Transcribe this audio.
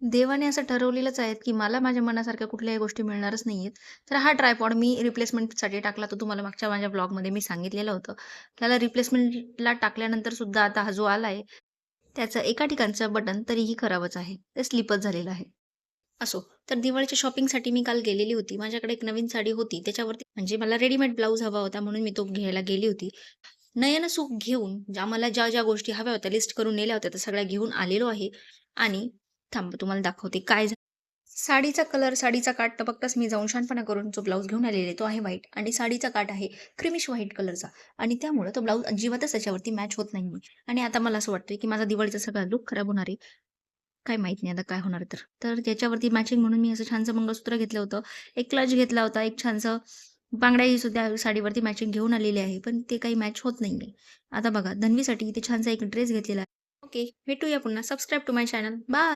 देवाने असं ठरवलेलंच आहे, की मला माझ्या मनासारख्या कुठल्याही गोष्टी मिळणारच नाहीयेत. तर हा ट्रायपॉड मी रिप्लेसमेंटसाठी टाकला. तर तुम्हाला मागच्या माझ्या ब्लॉगमध्ये मी सांगितलेलं होतं. त्याला रिप्लेसमेंटला टाकल्यानंतर सुद्धा आता हा जो आलाय, त्याचं एका ठिकाणचं बटन तरीही खराबच आहे. ते स्लिपच झालेलं आहे. असो, तर दिवाळीच्या शॉपिंगसाठी मी काल गेलेली होती. माझ्याकडे एक नवीन साडी होती. त्याच्यावरती म्हणजे मला रेडीमेड ब्लाउज हवा होता म्हणून मी तो घ्यायला गेली होती. नयनसुख घेऊन मला ज्या गोष्टी हव्या होत्या लिस्ट करून नेल्या होत्या, त्या सगळ्या घेऊन आलेलो आहे आणि थांबा तुम्हाला दाखवते काय साडीचा कलर, साडीचा काठ टपकताच मी जाऊन शहाणपणा करून जो ब्लाउज घेऊन आलेले तो आहे व्हाईट आणि साडीचा काठ आहे क्रीमिश व्हाईट कलरचा आणि त्यामुळं तो ब्लाउज अजिबातच त्याच्यावरती मॅच होत नाहीये आणि आता मला असं वाटतंय, की माझा दिवाळीचा सगळा लूक खराब होणार आहे. काय माहीत नाही आता काय होणार आहे तर. तर त्याच्यावरती मॅचिंग म्हणून मी असं छानसं मंगळसूत्र घेतलं होतं. एक क्लच घेतला होता. एक छानसं बांगड्याही सुद्धा साडीवरती मॅचिंग घेऊन आलेली आहे. पण ते काही मॅच होत नाहीये. आता बघा धन्वीसाठी इथे छानसा एक ड्रेस घेतलेला आहे. ओके. भेटूया पुन्हा. Subscribe to my channel. Bye.